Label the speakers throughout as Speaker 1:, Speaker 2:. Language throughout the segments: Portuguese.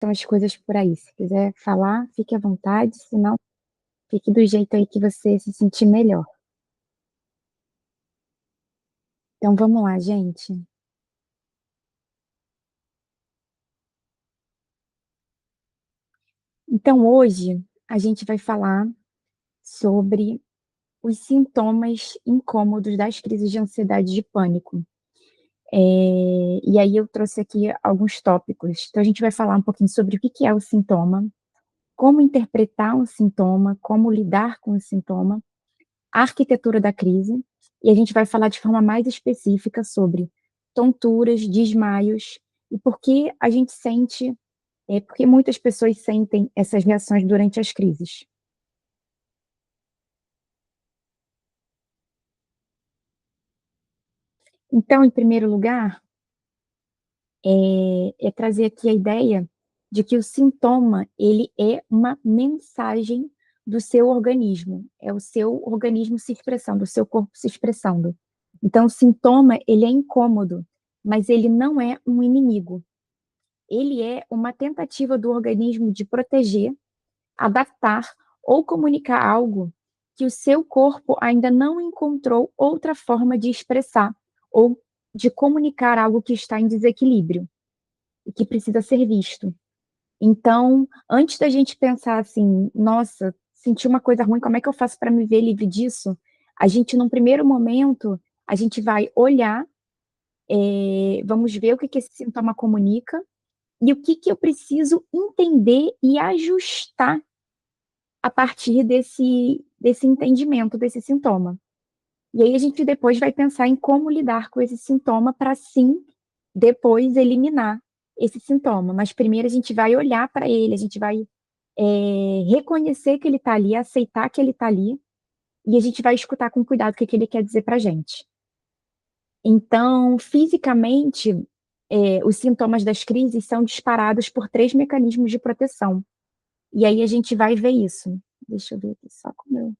Speaker 1: são as coisas por aí. Se quiser falar, fique à vontade, se não, fique do jeito aí que você se sentir melhor. Então vamos lá, gente. Então hoje a gente vai falar sobre os sintomas incômodos das crises de ansiedade e de pânico. E aí eu trouxe aqui alguns tópicos. Então a gente vai falar um pouquinho sobre o que que é o sintoma, como interpretar um sintoma, como lidar com o sintoma, a arquitetura da crise, e a gente vai falar de forma mais específica sobre tonturas, desmaios e por que a gente sente, porque muitas pessoas sentem essas reações durante as crises. Então, em primeiro lugar, é trazer aqui a ideia de que o sintoma, ele é uma mensagem do seu organismo, é o seu organismo se expressando, o seu corpo se expressando. Então, o sintoma, ele é incômodo, mas ele não é um inimigo. Ele é uma tentativa do organismo de proteger, adaptar ou comunicar algo que o seu corpo ainda não encontrou outra forma de expressar ou de comunicar algo que está em desequilíbrio e que precisa ser visto. Então, antes da gente pensar assim, nossa, senti uma coisa ruim, como é que eu faço para me ver livre disso? A gente, num primeiro momento, a gente vai olhar, vamos ver o que que esse sintoma comunica e o que que eu preciso entender e ajustar a partir desse entendimento desse sintoma. E aí a gente depois vai pensar em como lidar com esse sintoma para sim depois eliminar esse sintoma. Mas primeiro a gente vai olhar para ele, a gente vai reconhecer que ele está ali, aceitar que ele está ali, e a gente vai escutar com cuidado o que, que ele quer dizer para a gente. Então, fisicamente, os sintomas das crises são disparados por três mecanismos de proteção. E aí a gente vai ver isso. Deixa eu ver aqui só como eu.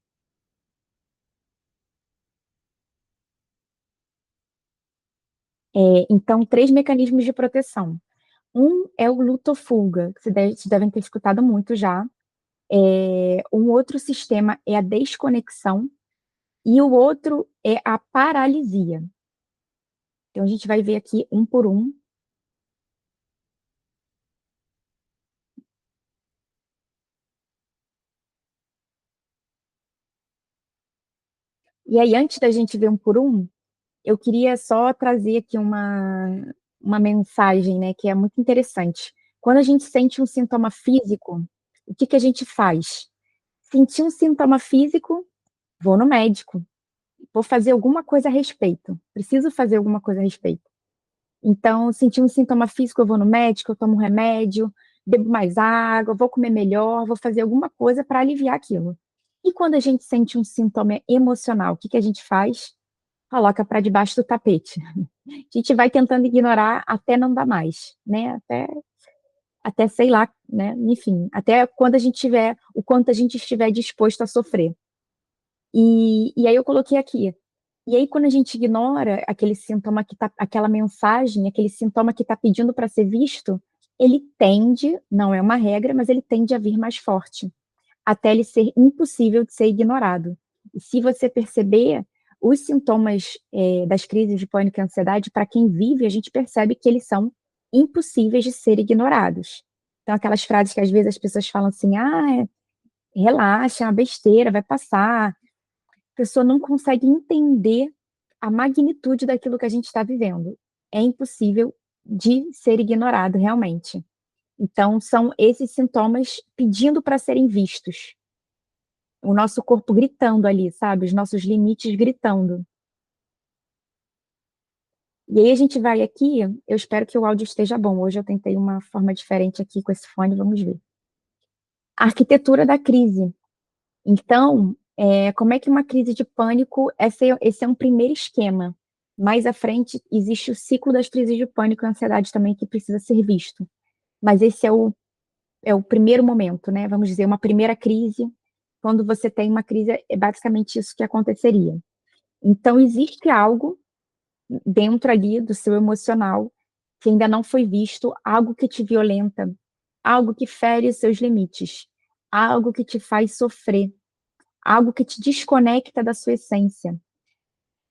Speaker 1: Então, três mecanismos de proteção. Um é o luto-fuga, que vocês devem ter escutado muito já. Um outro sistema é a desconexão e o outro é a paralisia. Então, a gente vai ver aqui um por um. E aí, antes da gente ver um por um, eu queria só trazer aqui uma mensagem, né, que é muito interessante. Quando a gente sente um sintoma físico, o que que a gente faz? Sentir um sintoma físico, vou no médico, vou fazer alguma coisa a respeito, preciso fazer alguma coisa a respeito. Então, sentir um sintoma físico, eu vou no médico, eu tomo um remédio, bebo mais água, vou comer melhor, vou fazer alguma coisa para aliviar aquilo. E quando a gente sente um sintoma emocional, o que que a gente faz? Coloca para debaixo do tapete. A gente vai tentando ignorar até não dar mais, né? Até sei lá, né? Enfim, até quando a gente tiver, o quanto a gente estiver disposto a sofrer. E aí eu coloquei aqui. E aí, quando a gente ignora aquele sintoma que tá, aquela mensagem, aquele sintoma que está pedindo para ser visto, ele tende, não é uma regra, mas ele tende a vir mais forte, até ele ser impossível de ser ignorado. E se você perceber, os sintomas das crises de pânico e ansiedade, para quem vive, a gente percebe que eles são impossíveis de ser ignorados. Então, aquelas frases que às vezes as pessoas falam assim, relaxa, é uma besteira, vai passar. A pessoa não consegue entender a magnitude daquilo que a gente está vivendo. É impossível de ser ignorado, realmente. Então, são esses sintomas pedindo para serem vistos. O nosso corpo gritando ali, sabe? Os nossos limites gritando. E aí a gente vai aqui, eu espero que o áudio esteja bom. Hoje eu tentei uma forma diferente aqui com esse fone, vamos ver. A arquitetura da crise. Então, como é que uma crise de pânico, esse é um primeiro esquema. Mais à frente, existe o ciclo das crises de pânico e ansiedade também que precisa ser visto. Mas esse é o primeiro momento, né? Vamos dizer, uma primeira crise. Quando você tem uma crise, é basicamente isso que aconteceria. Então, existe algo dentro ali do seu emocional que ainda não foi visto, algo que te violenta, algo que fere os seus limites, algo que te faz sofrer, algo que te desconecta da sua essência,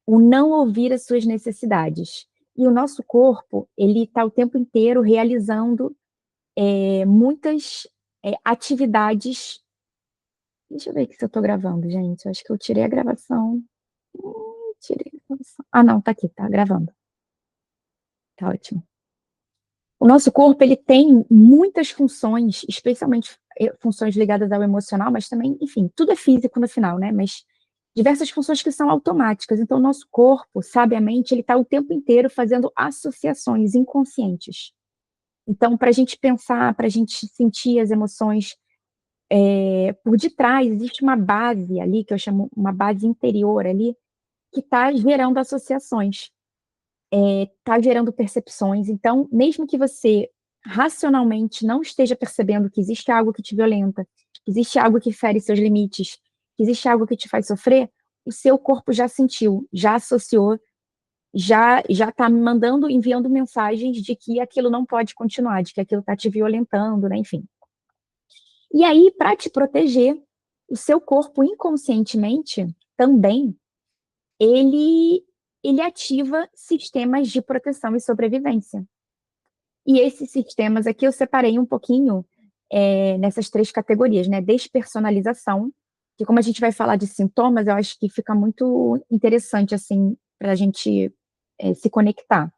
Speaker 1: o não ouvir as suas necessidades. E o nosso corpo, ele está o tempo inteiro realizando muitas atividades. Deixa eu ver aqui se eu estou gravando, gente. Eu acho que eu tirei a gravação. Tirei a gravação. Ah, não, tá aqui, tá gravando. Tá ótimo. O nosso corpo, ele tem muitas funções, especialmente funções ligadas ao emocional, mas também, enfim, tudo é físico no final, né? Mas diversas funções que são automáticas. Então, o nosso corpo, sabiamente, ele está o tempo inteiro fazendo associações inconscientes. Então, para a gente pensar, para a gente sentir as emoções, por detrás existe uma base ali, que eu chamo uma base interior ali, que está gerando associações, está gerando percepções. Então, mesmo que você racionalmente não esteja percebendo que existe algo que te violenta, que existe algo que fere seus limites, que existe algo que te faz sofrer, o seu corpo já sentiu, já associou, já está mandando, enviando mensagens de que aquilo não pode continuar, de que aquilo está te violentando, né? Enfim. E aí, para te proteger, o seu corpo inconscientemente também ele, ele ativa sistemas de proteção e sobrevivência. E esses sistemas aqui eu separei um pouquinho nessas três categorias, né? Despersonalização, que como a gente vai falar de sintomas, eu acho que fica muito interessante, assim, para a gente se conectar.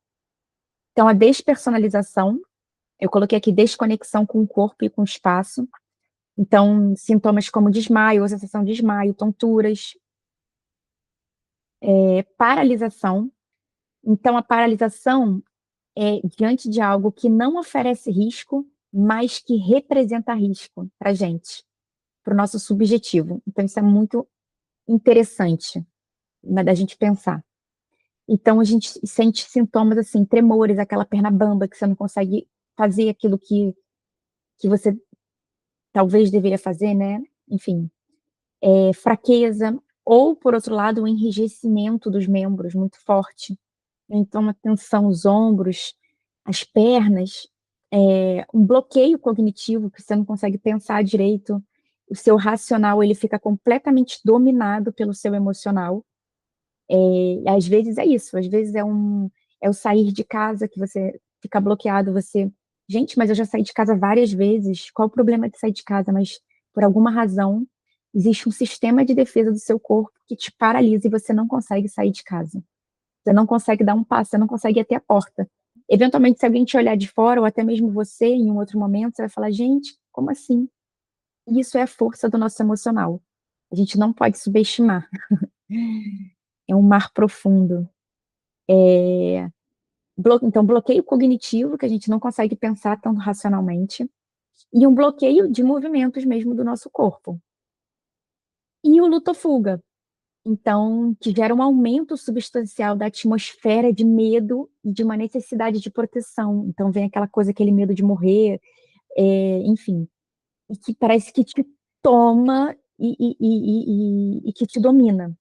Speaker 1: Então, a despersonalização, eu coloquei aqui desconexão com o corpo e com o espaço. Então, sintomas como desmaio, ou sensação de desmaio, tonturas, paralisação. Então, a paralisação é diante de algo que não oferece risco, mas que representa risco para a gente, para o nosso subjetivo. Então, isso é muito interessante, né, da gente pensar. Então, a gente sente sintomas assim, tremores, aquela perna bamba, que você não consegue fazer aquilo que você talvez deveria fazer, né? Enfim, fraqueza, ou, por outro lado, o enrijecimento dos membros muito forte. Então, uma tensão nos ombros, as pernas, um bloqueio cognitivo, que você não consegue pensar direito, o seu racional ele fica completamente dominado pelo seu emocional. Às vezes é isso, às vezes é o sair de casa que você fica bloqueado, você, gente, mas eu já saí de casa várias vezes, qual o problema de sair de casa? Mas por alguma razão existe um sistema de defesa do seu corpo que te paralisa e você não consegue sair de casa. Você não consegue dar um passo, você não consegue ir até a porta. Eventualmente, se alguém te olhar de fora, ou até mesmo você, em um outro momento, você vai falar, gente, como assim? Isso é a força do nosso emocional. A gente não pode subestimar. É um mar profundo. Então, bloqueio cognitivo, que a gente não consegue pensar tão racionalmente, e um bloqueio de movimentos mesmo do nosso corpo. E o luto-fuga, então, que gera um aumento substancial da atmosfera de medo e de uma necessidade de proteção. Então, vem aquela coisa, aquele medo de morrer, enfim, e que parece que te toma e que te domina.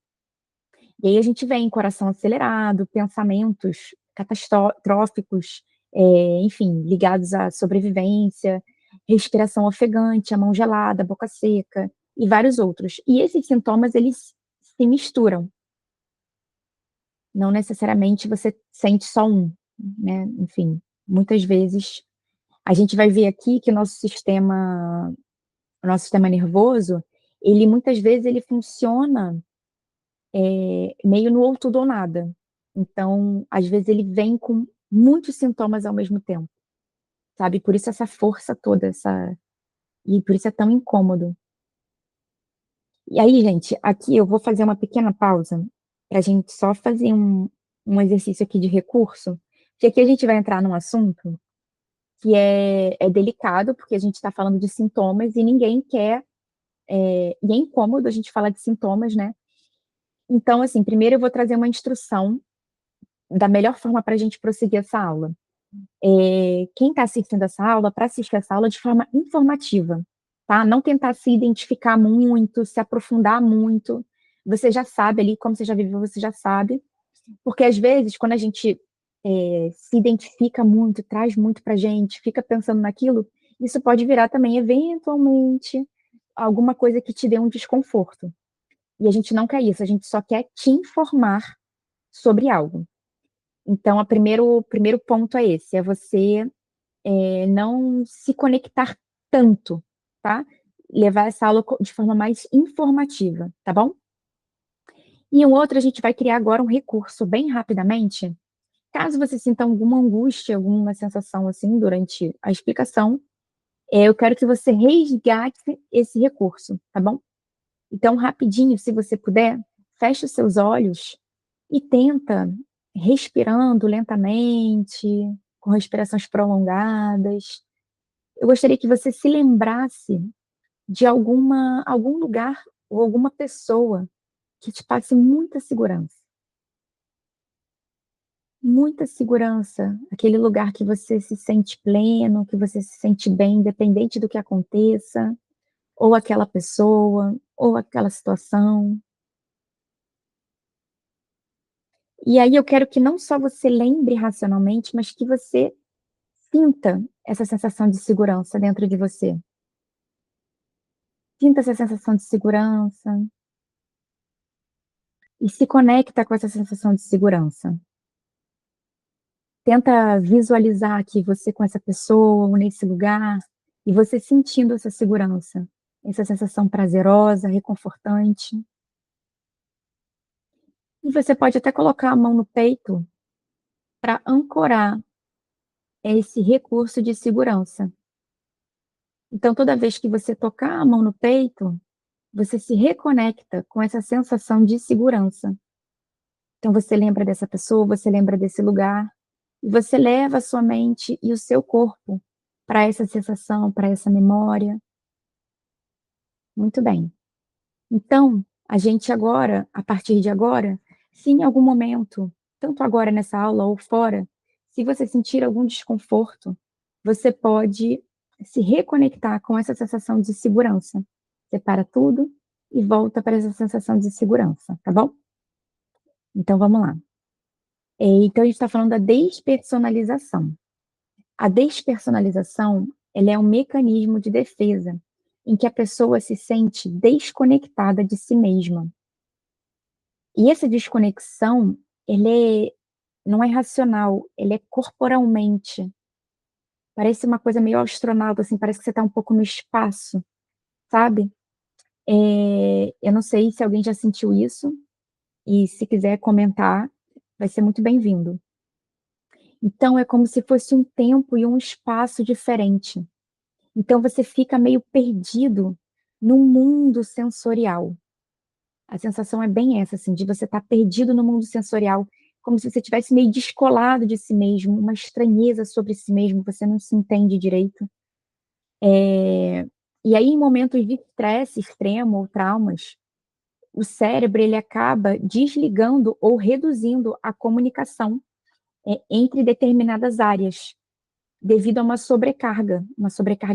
Speaker 1: E aí a gente vem coração acelerado, pensamentos catastróficos, enfim, ligados à sobrevivência, respiração ofegante, a mão gelada, a boca seca e vários outros. E esses sintomas, eles se misturam. Não necessariamente você sente só um, né? Enfim, muitas vezes a gente vai ver aqui que o nosso sistema nervoso, ele muitas vezes ele funciona meio no ou tudo ou nada. Então, às vezes ele vem com muitos sintomas ao mesmo tempo, sabe? Por isso essa força toda, e por isso é tão incômodo. E aí, gente, aqui eu vou fazer uma pequena pausa para a gente só fazer um exercício aqui de recurso, porque aqui a gente vai entrar num assunto que é delicado, porque a gente está falando de sintomas e ninguém quer, e é incômodo a gente falar de sintomas, né? Então, assim, primeiro eu vou trazer uma instrução da melhor forma para a gente prosseguir essa aula. Quem está assistindo essa aula, para assistir essa aula de forma informativa, tá? Não tentar se identificar muito, se aprofundar muito. Você já sabe ali, como você já viveu, você já sabe. Porque às vezes, quando a gente se identifica muito, traz muito para a gente, fica pensando naquilo, isso pode virar também, eventualmente, alguma coisa que te dê um desconforto. E a gente não quer isso, a gente só quer te informar sobre algo. Então, o primeiro ponto é esse, é você, não se conectar tanto, tá? Levar essa aula de forma mais informativa, tá bom? E um outro, a gente vai criar agora um recurso bem rapidamente. Caso você sinta alguma angústia, alguma sensação assim durante a explicação, eu quero que você resgate esse recurso, tá bom? Então, rapidinho, se você puder, feche os seus olhos e tenta, respirando lentamente, com respirações prolongadas. Eu gostaria que você se lembrasse de algum lugar ou alguma pessoa que te passe muita segurança, aquele lugar que você se sente pleno, que você se sente bem, independente do que aconteça, ou aquela pessoa, ou aquela situação. E aí eu quero que não só você lembre racionalmente, mas que você sinta essa sensação de segurança dentro de você. Sinta essa sensação de segurança e se conecta com essa sensação de segurança. Tenta visualizar aqui você com essa pessoa ou nesse lugar, e você sentindo essa segurança, essa sensação prazerosa, reconfortante. E você pode até colocar a mão no peito para ancorar esse recurso de segurança. Então, toda vez que você tocar a mão no peito, você se reconecta com essa sensação de segurança. Então, você lembra dessa pessoa, você lembra desse lugar, e você leva a sua mente e o seu corpo para essa sensação, para essa memória. Muito bem. Então, a gente agora, a partir de agora, se em algum momento, tanto agora nessa aula ou fora, se você sentir algum desconforto, você pode se reconectar com essa sensação de segurança. Separa tudo e volta para essa sensação de segurança, tá bom? Então vamos lá. Então a gente está falando da despersonalização. A despersonalização, ela é um mecanismo de defesa em que a pessoa se sente desconectada de si mesma. E essa desconexão, ele não é racional, ele é corporalmente. Parece uma coisa meio astronauta, assim, parece que você está um pouco no espaço, sabe? Eu não sei se alguém já sentiu isso, e se quiser comentar, vai ser muito bem-vindo. Então é como se fosse um tempo e um espaço diferente. Então você fica meio perdido num mundo sensorial. A sensação é bem essa, assim, de você estar perdido no mundo sensorial, como se você estivesse meio descolado de si mesmo, uma estranheza sobre si mesmo, você não se entende direito. E aí, em momentos de estresse extremo ou traumas, o cérebro ele acaba desligando ou reduzindo a comunicação entre determinadas áreas, devido a uma sobrecarga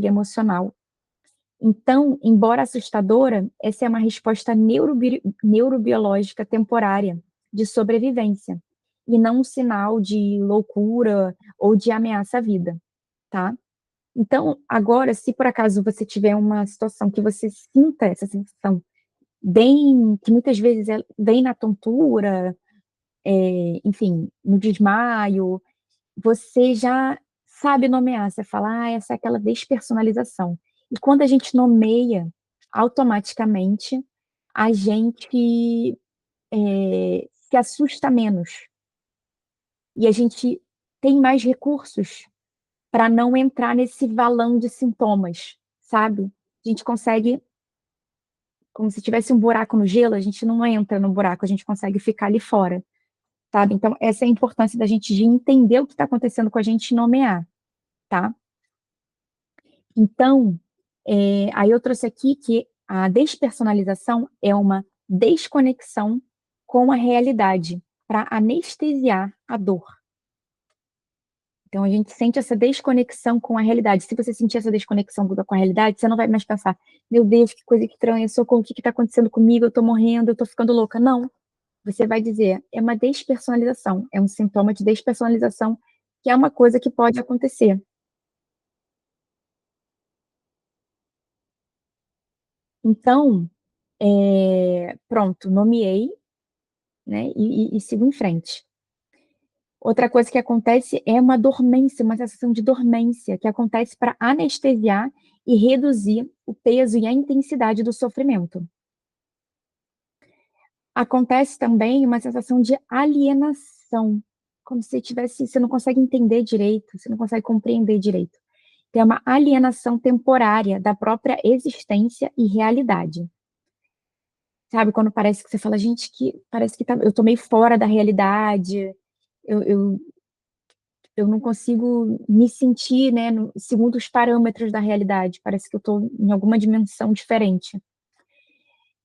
Speaker 1: emocional. Então, embora assustadora, essa é uma resposta neurobiológica temporária de sobrevivência, e não um sinal de loucura ou de ameaça à vida, tá? Então, agora, se por acaso você tiver uma situação que você sinta essa sensação bem, que muitas vezes vem na tontura, enfim, no desmaio, você já sabe nomear, você fala: "Ah, essa é aquela despersonalização". E quando a gente nomeia, automaticamente, a gente, se assusta menos, e a gente tem mais recursos para não entrar nesse valão de sintomas, sabe. A gente consegue, como se tivesse um buraco no gelo, a gente não entra no buraco, a gente consegue ficar ali fora, sabe. Então essa é a importância da gente de entender o que está acontecendo com a gente e nomear, tá. Então, aí eu trouxe aqui que a despersonalização é uma desconexão com a realidade, para anestesiar a dor. Então a gente sente essa desconexão com a realidade. Se você sentir essa desconexão com a realidade, você não vai mais pensar: "Meu Deus, que coisa estranha, socorro, o que está acontecendo comigo? Eu estou morrendo, eu estou ficando louca". Não, você vai dizer: "É uma despersonalização, é um sintoma de despersonalização, que é uma coisa que pode acontecer". Então, pronto, nomeei, né, e sigo em frente. Outra coisa que acontece é uma dormência, uma sensação de dormência, que acontece para anestesiar e reduzir o peso e a intensidade do sofrimento. Acontece também uma sensação de alienação, como se tivesse, você não consegue entender direito, você não consegue compreender direito. Tem uma alienação temporária da própria existência e realidade. Sabe, quando parece que você fala: "Gente, que parece que eu tô meio fora da realidade, eu eu eu não consigo me sentir, né, segundo os parâmetros da realidade, parece que eu tô em alguma dimensão diferente".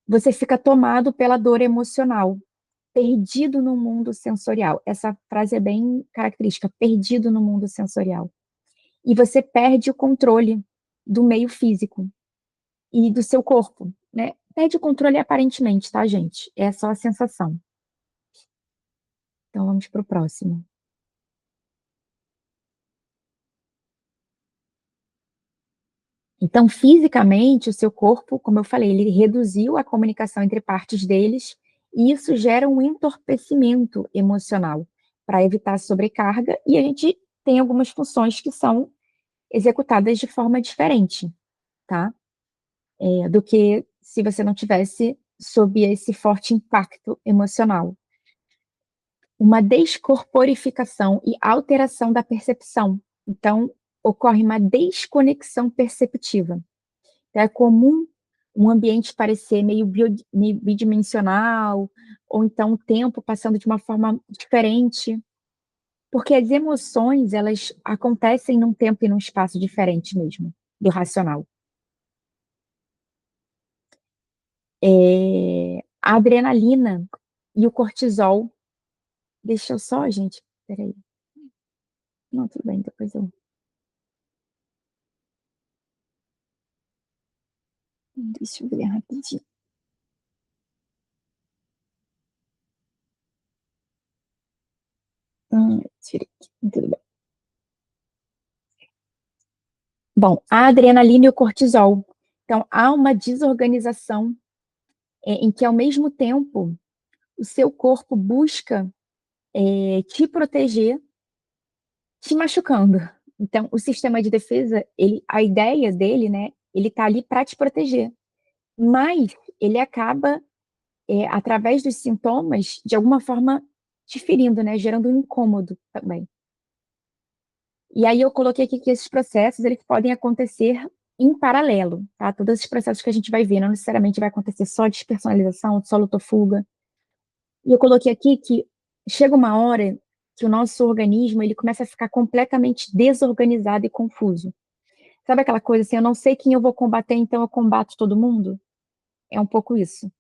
Speaker 1: Você fica tomado pela dor emocional, perdido no mundo sensorial. Essa frase é bem característica, perdido no mundo sensorial. E você perde o controle do meio físico e do seu corpo, né. Perde o controle aparentemente, tá, gente, é só a sensação. Então vamos para o próximo. Então, fisicamente, o seu corpo, como eu falei, ele reduziu a comunicação entre partes deles, e isso gera um entorpecimento emocional, para evitar sobrecarga, e a gente tem algumas funções que são executadas de forma diferente, tá, do que se você não tivesse sob esse forte impacto emocional. Uma descorporificação e alteração da percepção. Então, ocorre uma desconexão perceptiva. Então, é comum um ambiente parecer meio bidimensional, ou então o tempo passando de uma forma diferente, porque as emoções, elas acontecem num tempo e num espaço diferente mesmo, do racional. A adrenalina e o cortisol, deixa eu só, gente, espera aí. Não, tudo bem, depois eu deixa eu ver rapidinho. Tirei aqui, tudo bem. Bom, a adrenalina e o cortisol. Então, há uma desorganização, em que, ao mesmo tempo, o seu corpo busca, te proteger, te machucando. Então, o sistema de defesa, a ideia dele, né, ele tá ali para te proteger, mas ele acaba, através dos sintomas, de alguma forma, te ferindo, né, gerando um incômodo também. E aí eu coloquei aqui que esses processos, eles podem acontecer em paralelo, tá, todos esses processos que a gente vai ver, não necessariamente vai acontecer só despersonalização, só luta-fuga. E eu coloquei aqui que chega uma hora que o nosso organismo, ele começa a ficar completamente desorganizado e confuso. Sabe aquela coisa assim: "Eu não sei quem eu vou combater, então eu combato todo mundo"? É um pouco isso.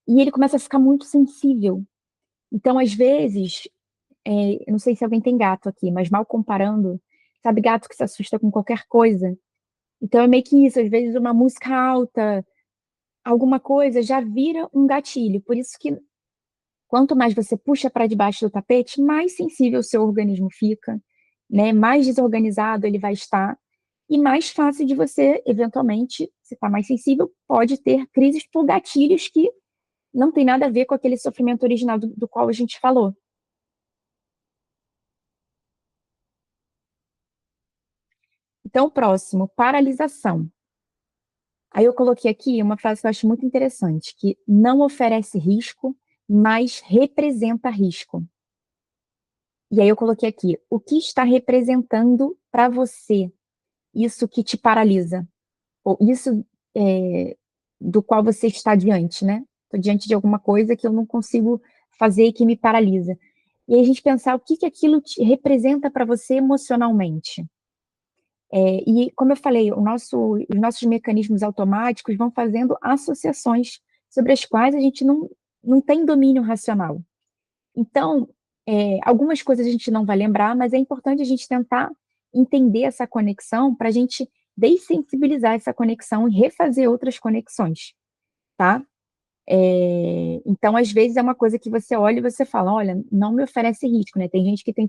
Speaker 1: E ele começa a ficar muito sensível. Então, às vezes, eu não sei se alguém tem gato aqui, mas mal comparando, sabe gato que se assusta com qualquer coisa? Então é meio que isso, às vezes uma música alta, alguma coisa já vira um gatilho, por isso que quanto mais você puxa para debaixo do tapete, mais sensível o seu organismo fica, né, mais desorganizado ele vai estar, e mais fácil de você, eventualmente, se está mais sensível, pode ter crises por gatilhos que não tem nada a ver com aquele sofrimento original do qual a gente falou. Então o próximo, paralisação. Aí eu coloquei aqui uma frase que eu acho muito interessante, que não oferece risco, mas representa risco. E aí eu coloquei aqui, o que está representando para você isso que te paralisa? Ou isso, do qual você está diante, né? Estou diante de alguma coisa que eu não consigo fazer e que me paralisa. E aí a gente pensar o que que aquilo te representa para você emocionalmente. E como eu falei, os nossos mecanismos automáticos vão fazendo associações sobre as quais a gente não tem domínio racional. Então, algumas coisas a gente não vai lembrar, mas é importante a gente tentar entender essa conexão para a gente dessensibilizar essa conexão e refazer outras conexões, tá? Então, às vezes, é uma coisa que você olha e você fala: "Olha, não me oferece risco", né. Tem gente que tem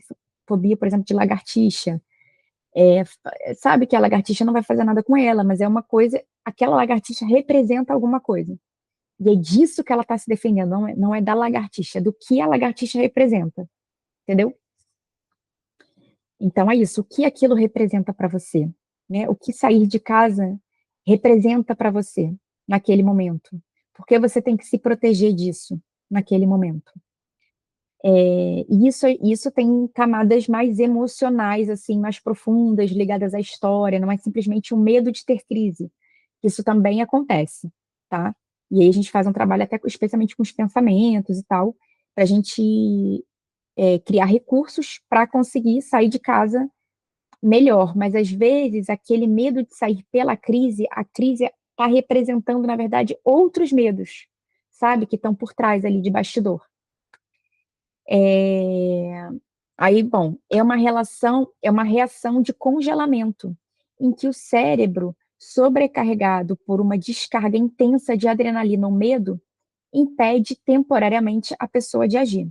Speaker 1: fobia, por exemplo, de lagartixa, sabe que a lagartixa não vai fazer nada com ela, mas é uma coisa aquela lagartixa representa alguma coisa. E é disso que ela está se defendendo, não é da lagartixa, é do que a lagartixa representa, entendeu? Então é isso, o que aquilo representa para você, né? O que sair de casa representa para você naquele momento. Porque você tem que se proteger disso naquele momento. E isso tem camadas mais emocionais, assim, mais profundas, ligadas à história, não é simplesmente o medo de ter crise. Isso também acontece, tá? E aí a gente faz um trabalho até especialmente com os pensamentos e tal, para a gente criar recursos para conseguir sair de casa melhor. Mas às vezes aquele medo de sair pela crise, a crise está representando, na verdade, outros medos, sabe? Que estão por trás ali de bastidor. Aí, bom, é uma reação de congelamento, em que o cérebro, sobrecarregado por uma descarga intensa de adrenalina ou medo, impede temporariamente a pessoa de agir.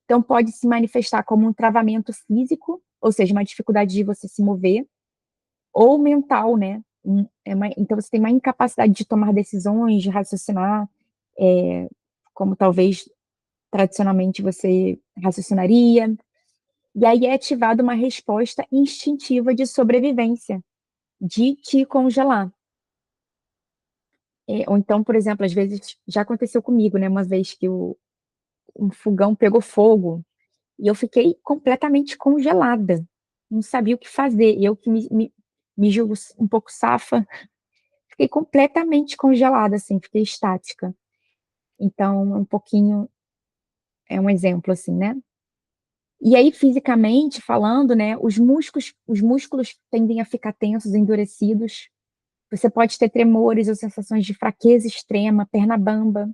Speaker 1: Então, pode se manifestar como um travamento físico, ou seja, uma dificuldade de você se mover, ou mental, né? Então, você tem uma incapacidade de tomar decisões, de raciocinar, como talvez tradicionalmente você raciocinaria. E aí é ativada uma resposta instintiva de sobrevivência, de te congelar. Ou então, por exemplo, às vezes, já aconteceu comigo, né? Uma vez que um fogão pegou fogo e eu fiquei completamente congelada. Não sabia o que fazer. E eu que me julgo um pouco safa, fiquei completamente congelada, assim, fiquei estática. Então, um pouquinho, é um exemplo, assim, né? E aí, fisicamente falando, né, os músculos tendem a ficar tensos, endurecidos. Você pode ter tremores ou sensações de fraqueza extrema, perna bamba.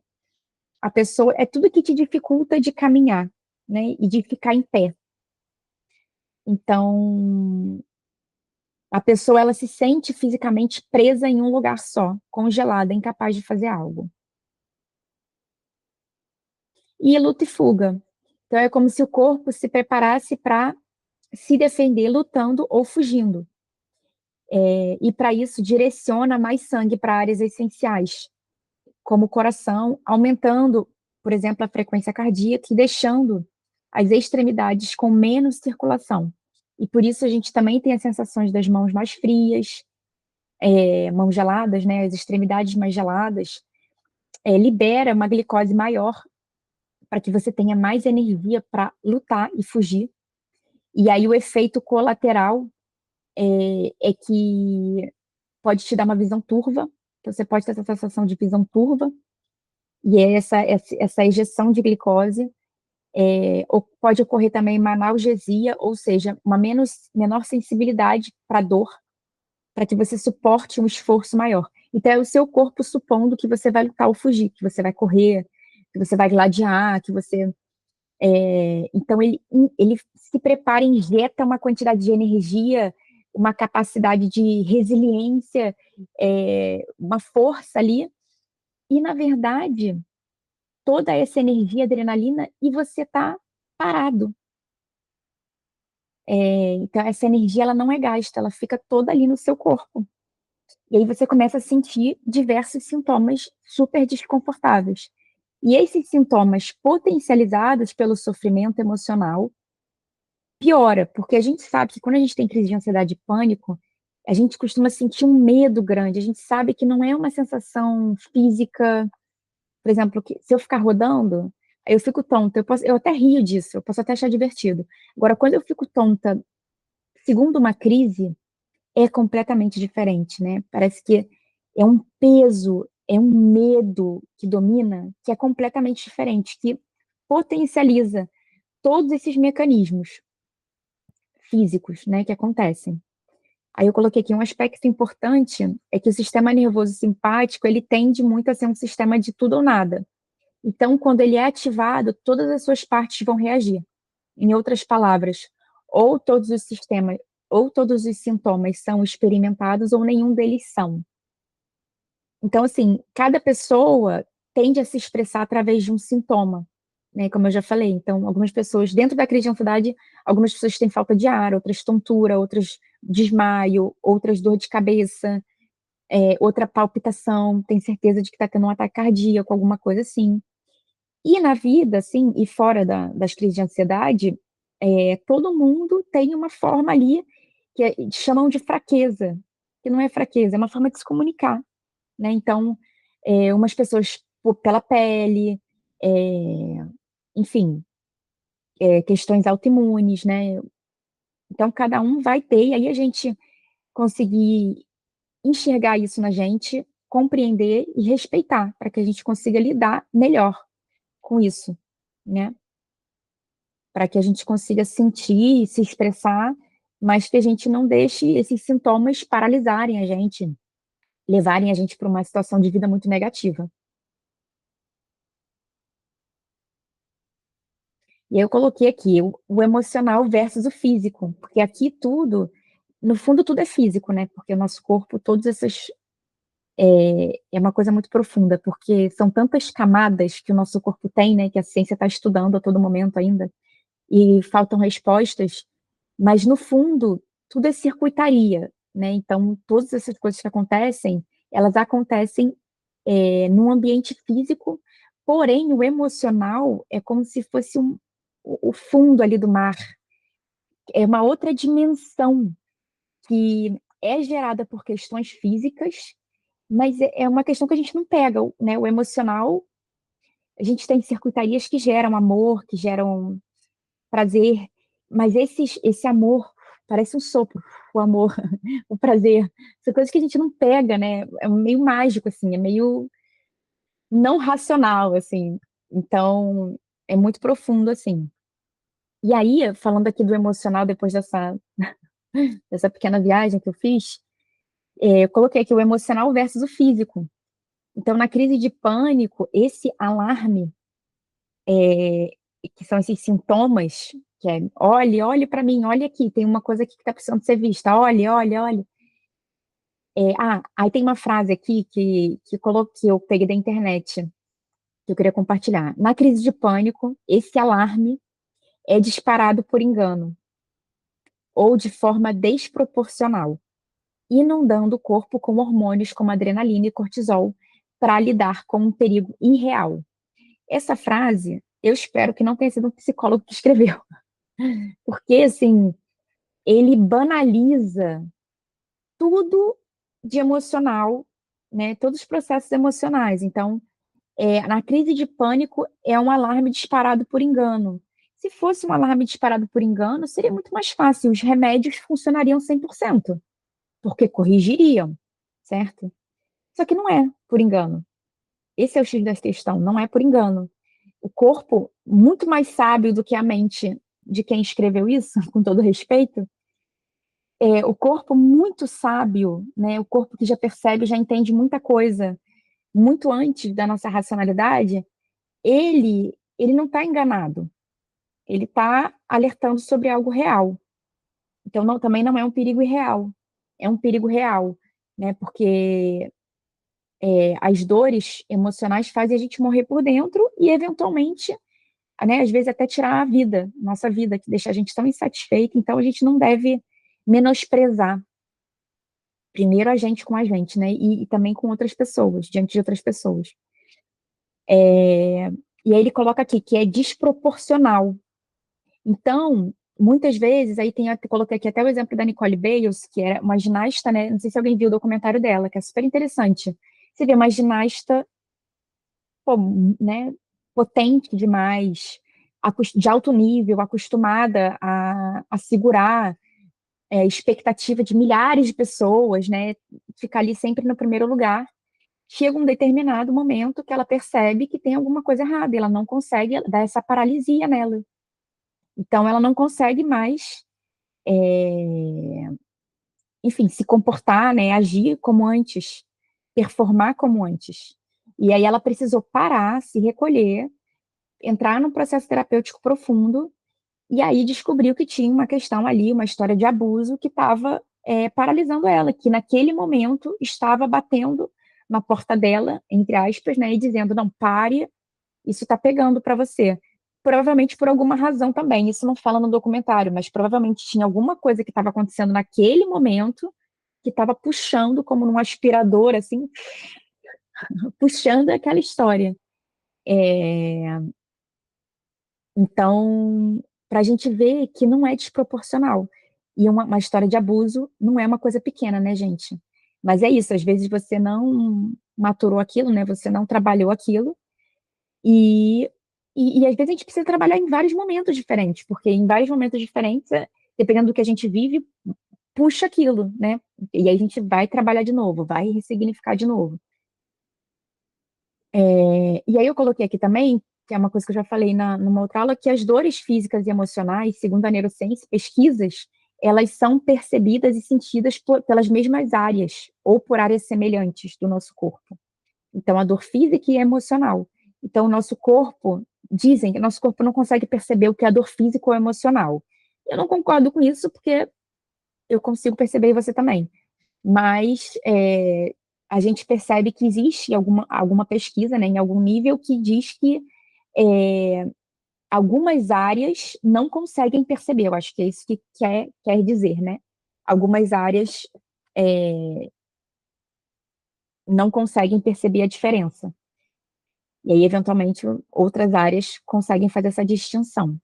Speaker 1: A pessoa, é tudo que te dificulta de caminhar, né, e de ficar em pé. Então, a pessoa, ela se sente fisicamente presa em um lugar só, congelada, incapaz de fazer algo. E luta e fuga. Então, é como se o corpo se preparasse para se defender lutando ou fugindo. E para isso direciona mais sangue para áreas essenciais, como o coração, aumentando, por exemplo, a frequência cardíaca e deixando as extremidades com menos circulação. E por isso a gente também tem as sensações das mãos mais frias, mãos geladas, né, as extremidades mais geladas, libera uma glicose maior para que você tenha mais energia para lutar e fugir. E aí o efeito colateral é que pode te dar uma visão turva, então você pode ter essa sensação de visão turva, e é essa ejeção de glicose pode ocorrer também uma analgesia, ou seja, uma menor sensibilidade para dor, para que você suporte um esforço maior. Então, é o seu corpo supondo que você vai lutar ou fugir, que você vai correr, que você vai gladiar, que você... Então, ele se prepara, injeta uma quantidade de energia, uma capacidade de resiliência, uma força ali, e, na verdade, toda essa energia, adrenalina, e você está parado. Então, essa energia ela não é gasta, ela fica toda ali no seu corpo. E aí você começa a sentir diversos sintomas super desconfortáveis. E esses sintomas potencializados pelo sofrimento emocional piora, porque a gente sabe que quando a gente tem crise de ansiedade e pânico, a gente costuma sentir um medo grande, a gente sabe que não é uma sensação física, por exemplo, que se eu ficar rodando, aí eu fico tonta, eu até rio disso, eu posso até achar divertido. Agora, quando eu fico tonta, segundo uma crise, é completamente diferente, né? Parece que é um peso, é um medo que domina, que é completamente diferente, que potencializa todos esses mecanismos físicos, né, que acontecem. Aí eu coloquei aqui um aspecto importante, é que o sistema nervoso simpático, ele tende muito a ser um sistema de tudo ou nada. Então, quando ele é ativado, todas as suas partes vão reagir. Em outras palavras, ou todos os sistemas, ou todos os sintomas são experimentados, ou nenhum deles são. Então, assim, cada pessoa tende a se expressar através de um sintoma, né? Como eu já falei. Então, algumas pessoas, dentro da crise de ansiedade, algumas pessoas têm falta de ar, outras tontura, outras desmaio, outras dor de cabeça. outra palpitação, tem certeza de que está tendo um ataque cardíaco, alguma coisa assim. E na vida, assim, e fora das crises de ansiedade, todo mundo tem uma forma ali que chamam de fraqueza, que não é fraqueza, é uma forma de se comunicar, né? Então, umas pessoas pela pele, é, enfim, questões autoimunes, né? Então, cada um vai ter, e aí a gente conseguir enxergar isso na gente, compreender e respeitar, para que a gente consiga lidar melhor com isso, né? Para que a gente consiga sentir, se expressar, mas que a gente não deixe esses sintomas paralisarem a gente, levarem a gente para uma situação de vida muito negativa. E aí eu coloquei aqui o emocional versus o físico, porque aqui tudo, no fundo tudo é físico, né? Porque o nosso corpo, todas essas é uma coisa muito profunda, porque são tantas camadas que o nosso corpo tem, né? Que a ciência está estudando a todo momento ainda, e faltam respostas, mas no fundo tudo é circuitaria, né? Então todas essas coisas que acontecem, elas acontecem num ambiente físico, porém o emocional é como se fosse o fundo ali do mar, é uma outra dimensão que é gerada por questões físicas, mas é uma questão que a gente não pega, né? O emocional, a gente tem circuitarias que geram amor, que geram prazer, mas esse amor parece um sopro, o amor, o prazer, são coisas que a gente não pega, né? É meio mágico, assim, é meio não racional, assim. Então, é muito profundo, assim. E aí, falando aqui do emocional, depois dessa pequena viagem que eu fiz, eu coloquei aqui o emocional versus o físico. Então, na crise de pânico, esse alarme, que são esses sintomas, que é, olhe, olhe para mim, olhe aqui, tem uma coisa aqui que está precisando ser vista, olhe, olhe, olhe. Aí tem uma frase aqui que coloquei, eu peguei da internet, que eu queria compartilhar. Na crise de pânico, esse alarme é disparado por engano ou de forma desproporcional, inundando o corpo com hormônios como adrenalina e cortisol para lidar com um perigo irreal. Essa frase, eu espero que não tenha sido um psicólogo que escreveu, porque, assim, ele banaliza tudo de emocional, né? Todos os processos emocionais. Então, na crise de pânico, é um alarme disparado por engano. Se fosse um alarme disparado por engano, seria muito mais fácil. Os remédios funcionariam 100%, porque corrigiriam, certo? Só que não é por engano. Esse é o X da questão, não é por engano. O corpo, muito mais sábio do que a mente de quem escreveu isso, com todo respeito, o corpo muito sábio, né? O corpo que já percebe, já entende muita coisa, muito antes da nossa racionalidade, ele não está enganado. Ele está alertando sobre algo real. Então, também não é um perigo irreal, é um perigo real, né? Porque as dores emocionais fazem a gente morrer por dentro e, eventualmente, né, às vezes até tirar a vida, nossa vida, que deixa a gente tão insatisfeita. Então, a gente não deve menosprezar, primeiro a gente com a gente, né? E também com outras pessoas, diante de outras pessoas. E aí ele coloca aqui que é desproporcional. Então, muitas vezes, aí coloquei aqui até o exemplo da Nicole Bales, que era uma ginasta, né? Não sei se alguém viu o documentário dela, que é super interessante. Você vê uma ginasta, pô, né, potente demais, de alto nível, acostumada a segurar expectativa de milhares de pessoas, né? Ficar ali sempre no primeiro lugar. Chega um determinado momento que ela percebe que tem alguma coisa errada, e ela não consegue dar essa paralisia nela. Então, ela não consegue mais, enfim, se comportar, né, agir como antes, performar como antes. E aí ela precisou parar, se recolher, entrar num processo terapêutico profundo, e aí descobriu que tinha uma questão ali, uma história de abuso que estava paralisando ela, que naquele momento estava batendo na porta dela, entre aspas, né, e dizendo, não, pare, isso está pegando para você. Provavelmente por alguma razão também, isso não fala no documentário, mas provavelmente tinha alguma coisa que estava acontecendo naquele momento que estava puxando, como num aspirador, assim, puxando aquela história. Então, para a gente ver que não é desproporcional. E uma história de abuso não é uma coisa pequena, né, gente? Mas é isso, às vezes você não maturou aquilo, né? Você não trabalhou aquilo, e, e às vezes a gente precisa trabalhar em vários momentos diferentes, porque em vários momentos diferentes, dependendo do que a gente vive, puxa aquilo, né? E aí a gente vai trabalhar de novo, vai ressignificar de novo. E aí eu coloquei aqui também, que é uma coisa que eu já falei numa outra aula, que as dores físicas e emocionais, segundo a neurociência, pesquisas, elas são percebidas e sentidas pelas mesmas áreas, ou por áreas semelhantes do nosso corpo. Então, a dor física e emocional. Então, o nosso corpo, dizem que o nosso corpo não consegue perceber o que é dor física ou emocional. Eu não concordo com isso, porque eu consigo perceber e você também. Mas a gente percebe que existe alguma pesquisa, né, em algum nível, que diz que é, algumas áreas não conseguem perceber. Eu acho que é isso que quer dizer, né? Algumas áreas não conseguem perceber a diferença. E aí, eventualmente, outras áreas conseguem fazer essa distinção.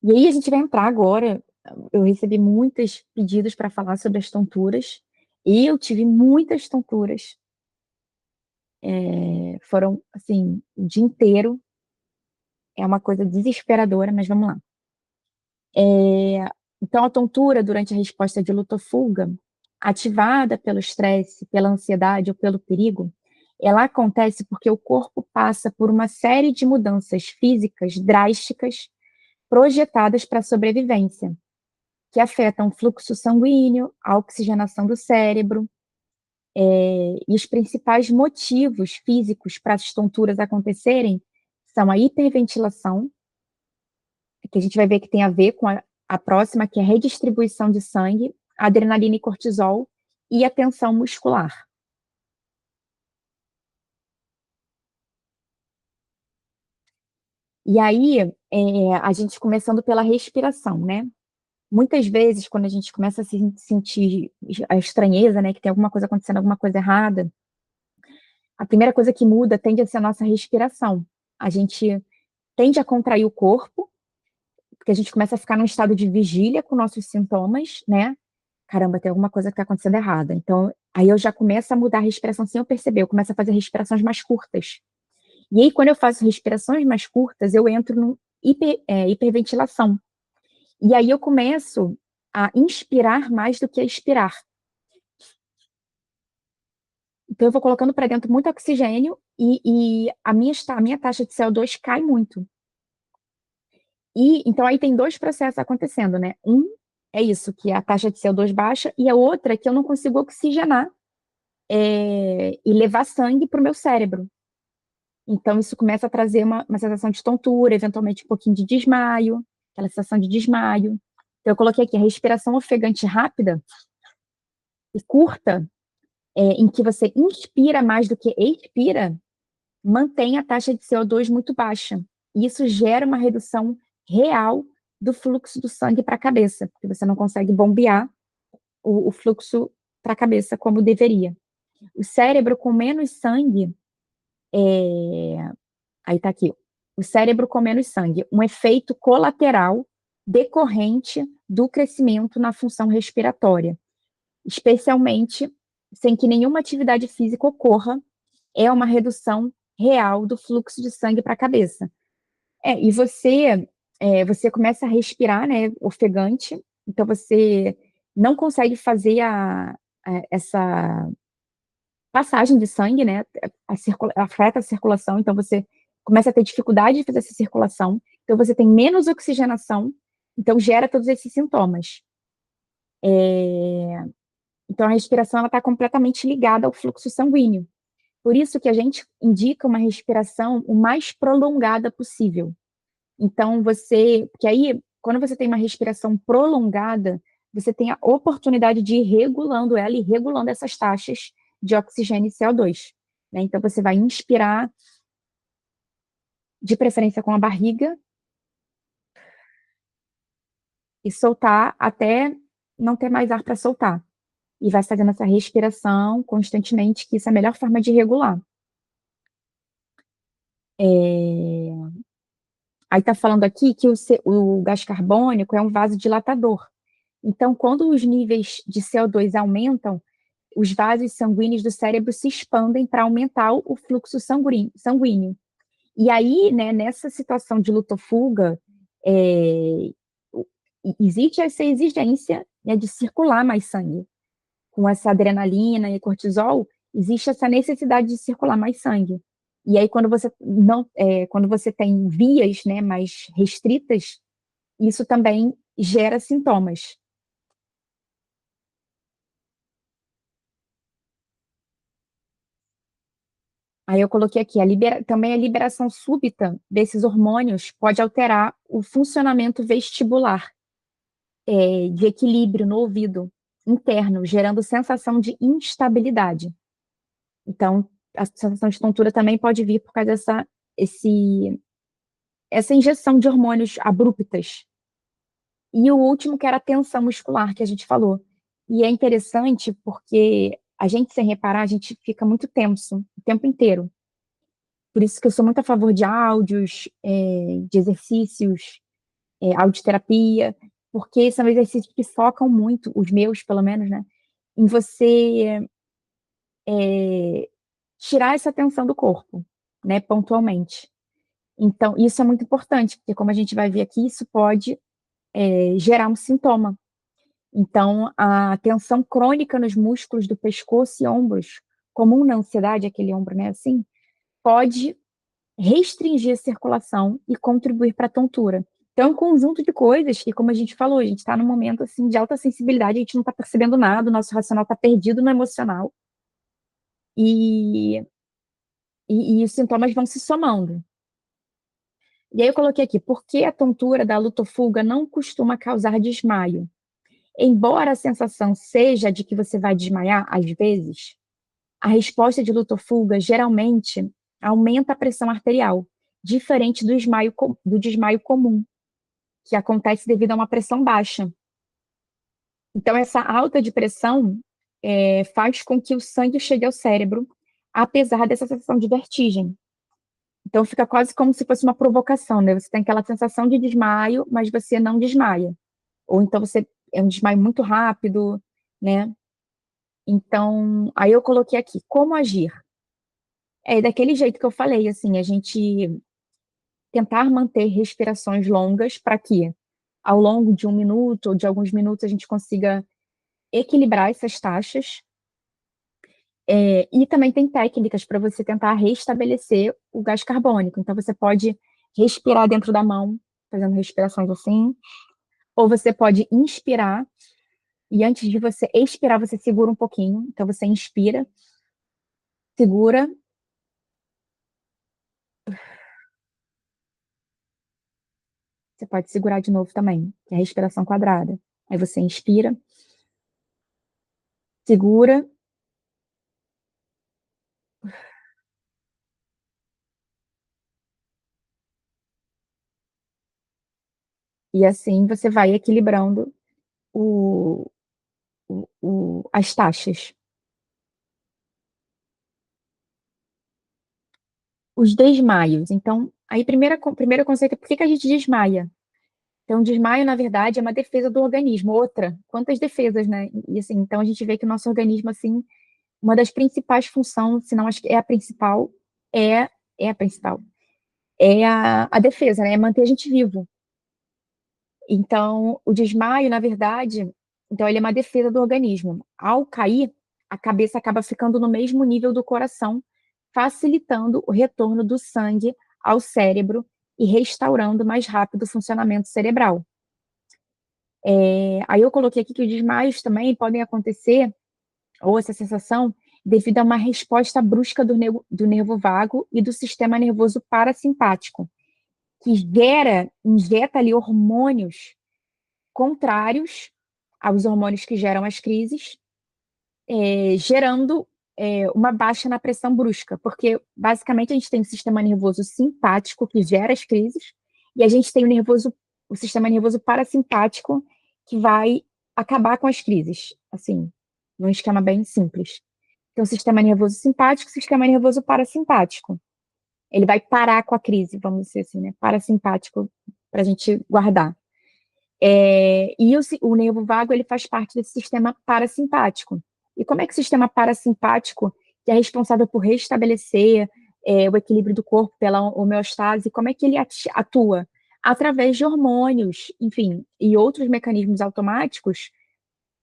Speaker 1: E aí a gente vai entrar agora. Eu recebi muitos pedidos para falar sobre as tonturas. E eu tive muitas tonturas. Foram, assim, o dia inteiro. É uma coisa desesperadora, mas vamos lá. Então, a tontura durante a resposta de luta ou fuga, ativada pelo estresse, pela ansiedade ou pelo perigo, ela acontece porque o corpo passa por uma série de mudanças físicas drásticas projetadas para a sobrevivência, que afetam o fluxo sanguíneo, a oxigenação do cérebro, e os principais motivos físicos para as tonturas acontecerem são a hiperventilação, que a gente vai ver que tem a ver com a próxima, que é a redistribuição de sangue, adrenalina e cortisol, e a tensão muscular. E aí, a gente começando pela respiração, né? Muitas vezes, quando a gente começa a sentir a estranheza, né, que tem alguma coisa acontecendo, alguma coisa errada, a primeira coisa que muda tende a ser a nossa respiração. A gente tende a contrair o corpo, porque a gente começa a ficar num estado de vigília com nossos sintomas, né? Caramba, tem alguma coisa que está acontecendo errada. Então, aí eu já começo a mudar a respiração sem eu perceber, eu começo a fazer respirações mais curtas. E aí, quando eu faço respirações mais curtas, eu entro no hiperventilação. E aí eu começo a inspirar mais do que a expirar. Então, eu vou colocando para dentro muito oxigênio e a minha taxa de CO2 cai muito. E então aí tem dois processos acontecendo, né? Um é isso, que a taxa de CO2 baixa, e a outra é que eu não consigo oxigenar e levar sangue para o meu cérebro. Então, isso começa a trazer uma sensação de tontura, eventualmente um pouquinho de desmaio, aquela sensação de desmaio. Então, eu coloquei aqui a respiração ofegante rápida e curta, em que você inspira mais do que expira, mantém a taxa de CO2 muito baixa. E isso gera uma redução real do fluxo do sangue para a cabeça, porque você não consegue bombear o fluxo para a cabeça como deveria. O cérebro com menos sangue, aí está aqui, o cérebro com menos sangue, um efeito colateral decorrente do crescimento na função respiratória, especialmente sem que nenhuma atividade física ocorra, é uma redução real do fluxo de sangue para a cabeça. E você começa a respirar, né, ofegante, então você não consegue fazer essa passagem de sangue, né, afeta a circulação, então você começa a ter dificuldade de fazer essa circulação, então você tem menos oxigenação, então gera todos esses sintomas. Então a respiração ela está completamente ligada ao fluxo sanguíneo. Por isso que a gente indica uma respiração o mais prolongada possível. Então, porque aí, quando você tem uma respiração prolongada, você tem a oportunidade de ir regulando ela e regulando essas taxas de oxigênio e CO2. Né? Então, você vai inspirar, de preferência com a barriga, e soltar até não ter mais ar para soltar. E vai fazendo essa respiração constantemente, que isso é a melhor forma de regular. Aí está falando aqui que o gás carbônico é um vasodilatador. Então, quando os níveis de CO2 aumentam, os vasos sanguíneos do cérebro se expandem para aumentar o fluxo sanguíneo. E aí, né, nessa situação de luta ou fuga, é, existe essa exigência, né, de circular mais sangue. Com essa adrenalina e cortisol, existe essa necessidade de circular mais sangue. E aí, quando você não, quando você tem vias, né, mais restritas, isso também gera sintomas. Aí eu coloquei aqui, também a liberação súbita desses hormônios pode alterar o funcionamento vestibular, de equilíbrio no ouvido interno, gerando sensação de instabilidade. Então, a sensação de tontura também pode vir por causa essa injeção de hormônios abruptas. E o último, que era a tensão muscular, que a gente falou. E é interessante porque a gente, sem reparar, a gente fica muito tenso o tempo inteiro. Por isso que eu sou muito a favor de áudios, de exercícios, audioterapia, porque são exercícios que focam muito, os meus, pelo menos, né, em você tirar essa tensão do corpo, né, pontualmente. Então, isso é muito importante, porque como a gente vai ver aqui, isso pode gerar um sintoma. Então, a tensão crônica nos músculos do pescoço e ombros, comum na ansiedade, aquele ombro, né, assim, pode restringir a circulação e contribuir para a tontura. Então, é um conjunto de coisas que, como a gente falou, a gente está num momento assim de alta sensibilidade, a gente não está percebendo nada, o nosso racional está perdido no emocional, e, e os sintomas vão se somando. E aí eu coloquei aqui, por que a tontura da luto-fuga não costuma causar desmaio? Embora a sensação seja de que você vai desmaiar, às vezes, a resposta de luto-fuga geralmente aumenta a pressão arterial, diferente do desmaio comum, que acontece devido a uma pressão baixa. Então, essa alta de pressão faz com que o sangue chegue ao cérebro, apesar dessa sensação de vertigem. Então, fica quase como se fosse uma provocação, né? Você tem aquela sensação de desmaio, mas você não desmaia. Ou então você é um desmaio muito rápido, né? Então, aí eu coloquei aqui, como agir? É daquele jeito que eu falei, assim, a gente tentar manter respirações longas para que, ao longo de um minuto ou de alguns minutos, a gente consiga equilibrar essas taxas. E também tem técnicas para você tentar restabelecer o gás carbônico. Então, você pode respirar dentro da mão, fazendo respirações assim, ou você pode inspirar, e antes de você expirar, você segura um pouquinho. Então, você inspira, segura, você pode segurar de novo também, que é a respiração quadrada. Aí você inspira, segura, e assim você vai equilibrando o, as taxas. Os desmaios. Então, aí primeiro conceito é por que que a gente desmaia? Então, desmaio, na verdade, é uma defesa do organismo. Outra, quantas defesas, né? E assim, então a gente vê que o nosso organismo, assim, uma das principais funções, se não acho que é a principal, é, é a principal, é a defesa, né? É manter a gente vivo. Então, o desmaio, na verdade, então ele é uma defesa do organismo. Ao cair, a cabeça acaba ficando no mesmo nível do coração, facilitando o retorno do sangue ao cérebro e restaurando mais rápido o funcionamento cerebral. Aí eu coloquei aqui que os desmaios também podem acontecer, ou essa sensação, devido a uma resposta brusca do nervo vago e do sistema nervoso parasimpático, que injeta ali hormônios contrários aos hormônios que geram as crises, gerando uma baixa na pressão brusca, porque basicamente a gente tem o sistema nervoso simpático que gera as crises, e a gente tem o sistema nervoso parasimpático que vai acabar com as crises, assim, num esquema bem simples. Então, sistema nervoso simpático, sistema nervoso parasimpático. Ele vai parar com a crise, vamos dizer assim, né? Parasimpático, para a gente guardar. E o nervo vago, ele faz parte desse sistema parasimpático. E como é que o sistema parasimpático, que é responsável por restabelecer o equilíbrio do corpo pela homeostase, como é que ele atua? Através de hormônios, enfim, e outros mecanismos automáticos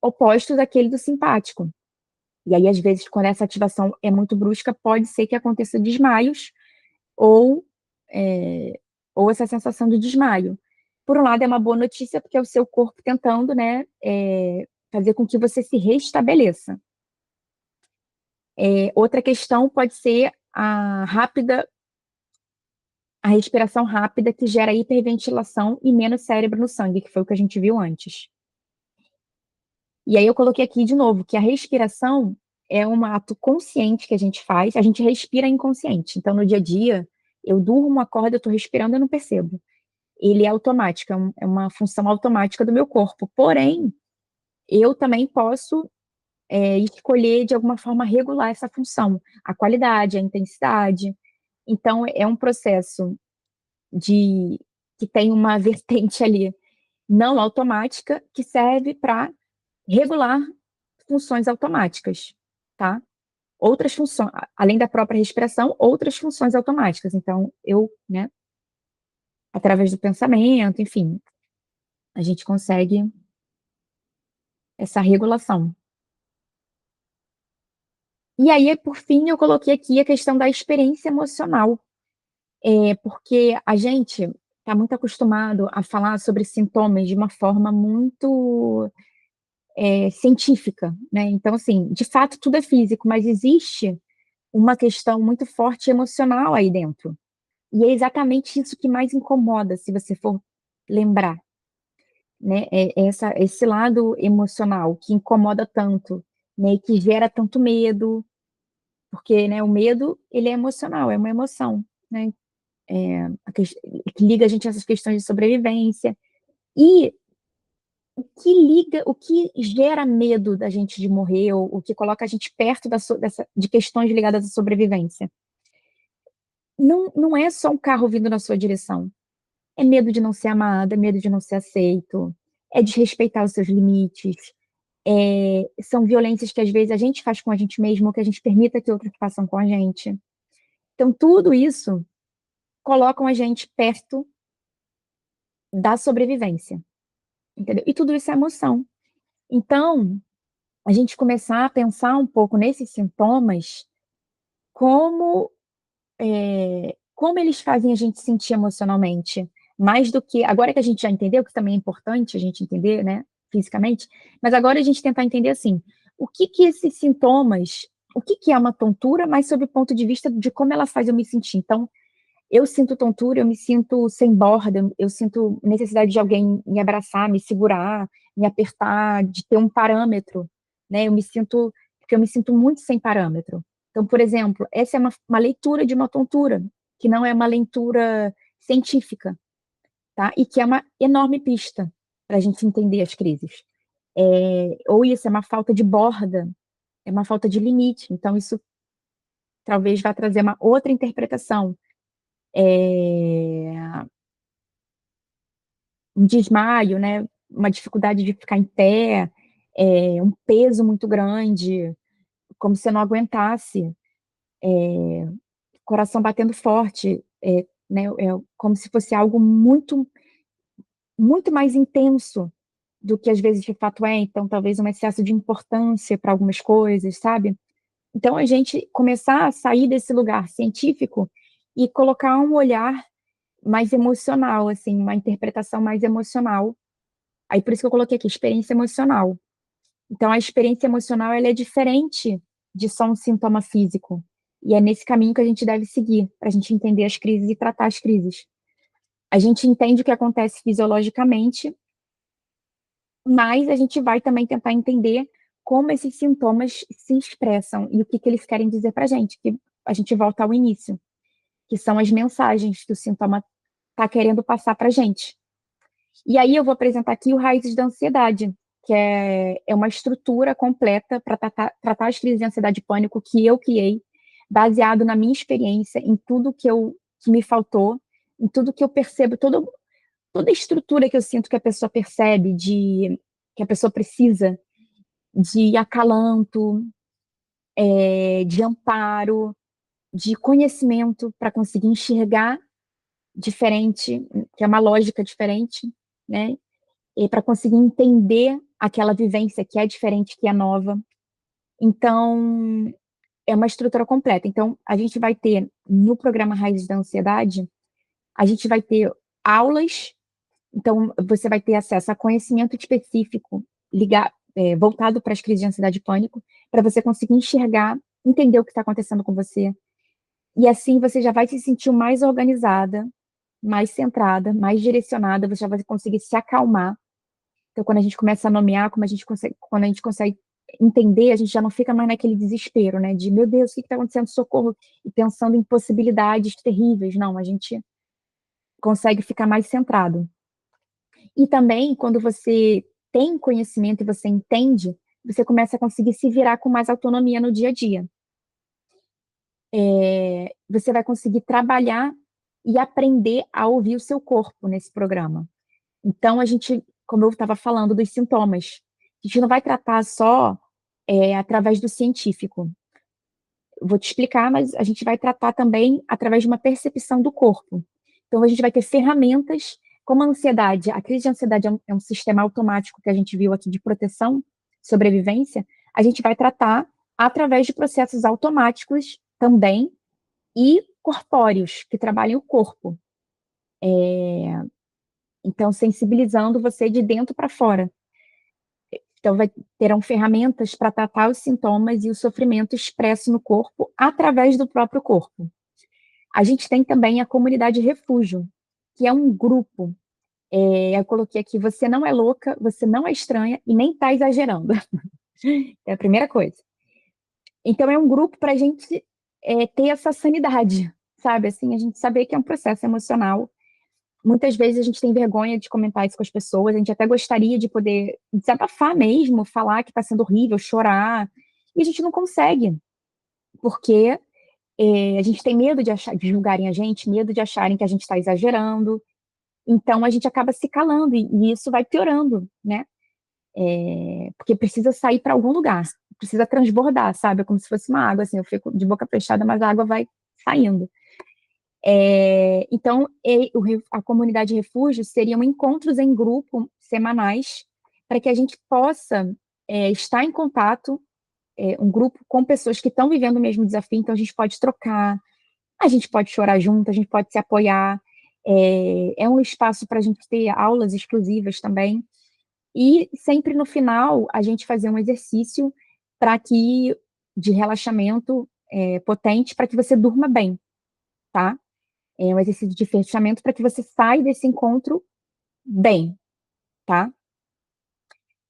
Speaker 1: opostos àquele do simpático. E aí, às vezes, quando essa ativação é muito brusca, pode ser que aconteça desmaios ou, ou essa sensação de desmaio. Por um lado, é uma boa notícia, porque é o seu corpo tentando, né, fazer com que você se restabeleça. Outra questão pode ser a respiração rápida, que gera hiperventilação e menos cérebro no sangue, que foi o que a gente viu antes. E aí eu coloquei aqui de novo que a respiração é um ato consciente que a gente respira inconsciente. Então, no dia a dia, eu durmo, acordo, eu estou respirando, eu não percebo. Ele é automático, é uma função automática do meu corpo. Porém, eu também posso escolher, de alguma forma, regular essa função, a qualidade, a intensidade. Então, é um processo que tem uma vertente ali não automática, que serve para regular funções automáticas, tá? Outras funções, além da própria respiração, outras funções automáticas. Então, né, através do pensamento, enfim, a gente consegue essa regulação. E aí, por fim, eu coloquei aqui a questão da experiência emocional, porque a gente está muito acostumado a falar sobre sintomas de uma forma muito científica, né? Então, assim, de fato, tudo é físico, mas existe uma questão muito forte emocional aí dentro. E é exatamente isso que mais incomoda, se você for lembrar, né? Esse lado emocional que incomoda tanto, né? E que gera tanto medo, porque, né, o medo, ele é emocional, é uma emoção, né? Que liga a gente a essas questões de sobrevivência. E o que gera medo da gente de morrer, ou o que coloca a gente perto de questões ligadas à sobrevivência? Não é só um carro vindo na sua direção. É medo de não ser amado, é medo de não ser aceito, é desrespeitar os seus limites, são violências que às vezes a gente faz com a gente mesmo, ou que a gente permita que outros façam com a gente. Então, tudo isso colocam a gente perto da sobrevivência, entendeu? E tudo isso é emoção. Então, a gente começar a pensar um pouco nesses sintomas, como, como eles fazem a gente sentir emocionalmente, mais do que, agora que a gente já entendeu, que também é importante a gente entender, né, fisicamente, mas agora a gente tentar entender assim, o que que esses sintomas, o que que é uma tontura, mas sob o ponto de vista de como ela faz eu me sentir. Então, eu sinto tontura, eu me sinto sem borda, eu sinto necessidade de alguém me abraçar, me segurar, me apertar, de ter um parâmetro, né? Porque eu me sinto muito sem parâmetro. Então, por exemplo, essa é uma leitura de uma tontura, que não é uma leitura científica, tá? E que é uma enorme pista para a gente entender as crises. Ou isso é uma falta de borda, é uma falta de limite. Então, isso talvez vá trazer uma outra interpretação. Um desmaio, né? Uma dificuldade de ficar em pé, um peso muito grande, como se eu não aguentasse, coração batendo forte, né? Como se fosse algo muito, muito mais intenso do que às vezes de fato é. Então, talvez um excesso de importância para algumas coisas, sabe? Então, a gente começar a sair desse lugar científico e colocar um olhar mais emocional, assim, uma interpretação mais emocional. Aí, por isso que eu coloquei aqui, experiência emocional. Então, a experiência emocional, ela é diferente de só um sintoma físico. E é nesse caminho que a gente deve seguir, para a gente entender as crises e tratar as crises. A gente entende o que acontece fisiologicamente, mas a gente vai também tentar entender como esses sintomas se expressam e o que, que eles querem dizer para a gente, que a gente volta ao início, que são as mensagens que o sintoma está querendo passar para a gente. E aí eu vou apresentar aqui o Raízes da Ansiedade, que é uma estrutura completa para tratar as crises de ansiedade e pânico que eu criei, baseado na minha experiência, em tudo que me faltou, em tudo que eu percebo, toda a estrutura que eu sinto que a pessoa percebe, que a pessoa precisa de acalanto, de amparo, de conhecimento para conseguir enxergar diferente, que é uma lógica diferente, né? E para conseguir entender aquela vivência que é diferente, que é nova. Então, é uma estrutura completa. Então, a gente vai ter, no programa Raízes da Ansiedade, a gente vai ter aulas, então você vai ter acesso a conhecimento específico voltado para as crises de ansiedade e pânico, para você conseguir enxergar, entender o que está acontecendo com você. E assim você já vai se sentir mais organizada, mais centrada, mais direcionada, você já vai conseguir se acalmar. Então, quando a gente começa a nomear, quando a gente consegue entender, a gente já não fica mais naquele desespero, né? De, meu Deus, o que está acontecendo? Socorro. E pensando em possibilidades terríveis. Não, a gente consegue ficar mais centrado. E também, quando você tem conhecimento e você entende, você começa a conseguir se virar com mais autonomia no dia a dia. Você vai conseguir trabalhar e aprender a ouvir o seu corpo nesse programa. Então, a gente, como eu estava falando dos sintomas, a gente não vai tratar só através do científico. Vou te explicar, mas a gente vai tratar também através de uma percepção do corpo. Então, a gente vai ter ferramentas, como a ansiedade, a crise de ansiedade é um sistema automático que a gente viu aqui de proteção, sobrevivência, a gente vai tratar através de processos automáticos também e corpóreos, que trabalham o corpo. Então, sensibilizando você de dentro para fora. Então, terão ferramentas para tratar os sintomas e o sofrimento expresso no corpo através do próprio corpo. A gente tem também a comunidade refúgio, que é um grupo. Eu coloquei aqui, você não é louca, você não é estranha e nem está exagerando. É a primeira coisa. Então, é um grupo para a gente ter essa sanidade, sabe? Assim, a gente saber que é um processo emocional. Muitas vezes a gente tem vergonha de comentar isso com as pessoas, a gente até gostaria de poder desabafar mesmo, falar que está sendo horrível, chorar, e a gente não consegue, porque a gente tem medo de julgarem a gente, medo de acharem que a gente está exagerando, então a gente acaba se calando, e isso vai piorando, né? Porque precisa sair para algum lugar, precisa transbordar, sabe? É como se fosse uma água, assim, eu fico de boca fechada, mas a água vai saindo. Então, a comunidade refúgio seriam encontros em grupo semanais para que a gente possa estar em contato, um grupo com pessoas que estão vivendo o mesmo desafio, então a gente pode trocar, a gente pode chorar junto, a gente pode se apoiar, um espaço para a gente ter aulas exclusivas também, e sempre no final a gente fazer um exercício de relaxamento potente para que você durma bem, tá? É um exercício de fechamento para que você saia desse encontro bem, tá?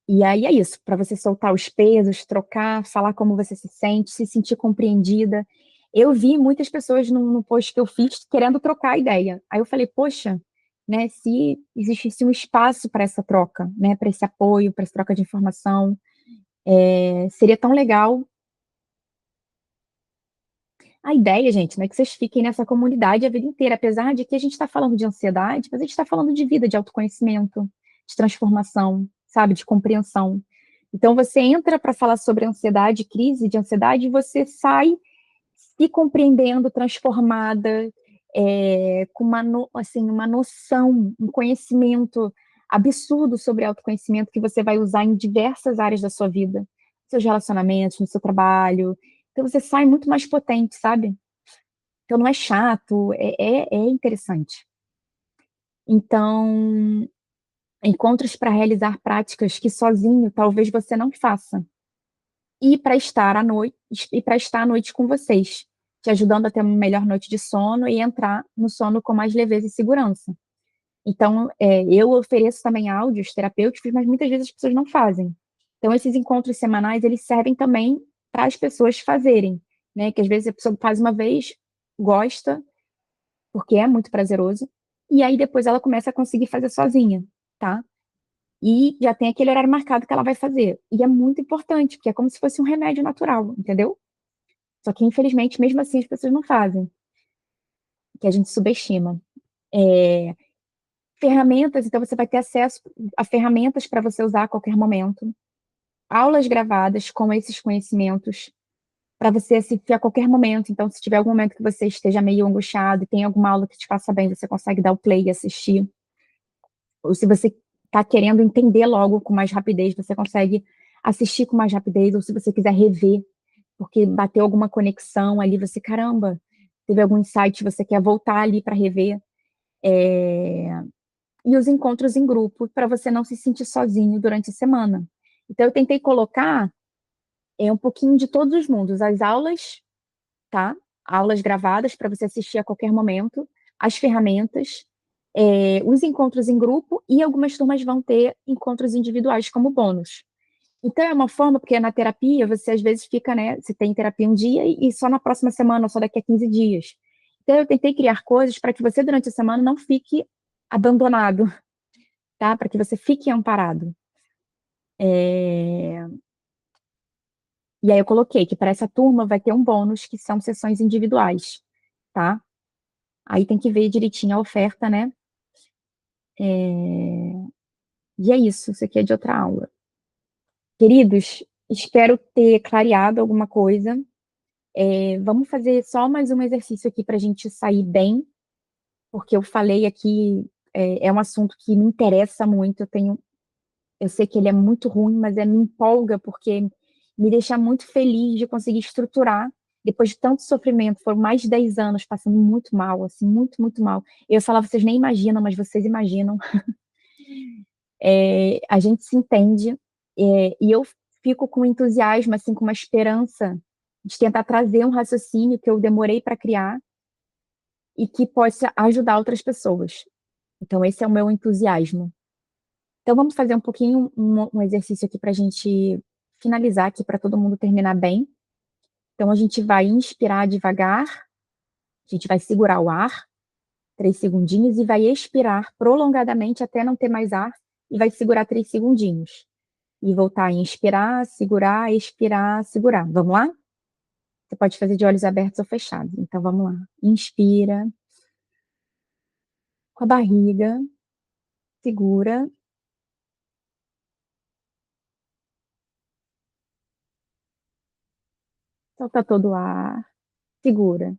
Speaker 1: E aí é isso, para você soltar os pesos, trocar, falar como você se sentir compreendida. Eu vi muitas pessoas no post que eu fiz querendo trocar a ideia. Aí eu falei, poxa, né, se existisse um espaço para essa troca, né, para esse apoio, para essa troca de informação, seria tão legal. A ideia, gente, não é que vocês fiquem nessa comunidade a vida inteira, apesar de que a gente está falando de ansiedade, mas a gente está falando de vida, de autoconhecimento, de transformação, sabe, de compreensão. Então, você entra para falar sobre ansiedade, crise de ansiedade, e você sai se compreendendo, transformada, com uma noção, um conhecimento absurdo sobre autoconhecimento que você vai usar em diversas áreas da sua vida, seus relacionamentos, no seu trabalho. Então, você sai muito mais potente, sabe? Então, não é chato, é interessante. Então, encontros para realizar práticas que sozinho talvez você não faça. E para estar à noite com vocês, te ajudando a ter uma melhor noite de sono e entrar no sono com mais leveza e segurança. Então, eu ofereço também áudios terapêuticos, mas muitas vezes as pessoas não fazem. Então, esses encontros semanais, eles servem também para as pessoas fazerem, né? Que às vezes a pessoa faz uma vez, gosta, porque é muito prazeroso, e aí depois ela começa a conseguir fazer sozinha. tá? E já tem aquele horário marcado que ela vai fazer. E é muito importante, porque é como se fosse um remédio natural, entendeu? Só que, infelizmente, mesmo assim, as pessoas não fazem, que a gente subestima. É, ferramentas, então você vai ter acesso a ferramentas para você usar a qualquer momento. Aulas gravadas com esses conhecimentos para você assistir a qualquer momento. Então, se tiver algum momento que você esteja meio angustiado e tem alguma aula que te faça bem, você consegue dar o play e assistir. Ou se você está querendo entender logo com mais rapidez, você consegue assistir com mais rapidez, ou se você quiser rever, porque bateu alguma conexão ali, você, caramba, teve algum insight, você quer voltar ali para rever. É, e os encontros em grupo, para você não se sentir sozinho durante a semana. Então, eu tentei colocar um pouquinho de todos os mundos, as aulas, tá? Aulas gravadas para você assistir a qualquer momento, as ferramentas, os encontros em grupo e algumas turmas vão ter encontros individuais como bônus. Então é uma forma, porque na terapia você às vezes fica, né? Você tem terapia um dia e só na próxima semana, ou só daqui a 15 dias. Então eu tentei criar coisas para que você durante a semana não fique abandonado, tá? Para que você fique amparado. É... E aí eu coloquei que para essa turma vai ter um bônus que são sessões individuais, tá? Aí tem que ver direitinho a oferta, né? É... E é isso aqui é de outra aula. Queridos, espero ter clareado alguma coisa. Vamos fazer só mais um exercício aqui para a gente sair bem, porque eu falei aqui, é um assunto que me interessa muito. Eu sei que ele é muito ruim, mas me empolga porque me deixa muito feliz de conseguir estruturar. Depois de tanto sofrimento, foram mais de 10 anos passando muito mal, assim, muito, muito mal. Eu ia falar, vocês nem imaginam, mas vocês imaginam. A gente se entende, e eu fico com entusiasmo, assim, com uma esperança de tentar trazer um raciocínio que eu demorei para criar e que possa ajudar outras pessoas. Então, esse é o meu entusiasmo. Então, vamos fazer um pouquinho um exercício aqui para a gente finalizar aqui, para todo mundo terminar bem. Então, a gente vai inspirar devagar, a gente vai segurar o ar, 3 segundinhos, e vai expirar prolongadamente até não ter mais ar, e vai segurar 3 segundinhos. E voltar a inspirar, segurar, expirar, segurar. Vamos lá? Você pode fazer de olhos abertos ou fechados. Então, vamos lá. Inspira com a barriga, segura, solta todo o ar, segura.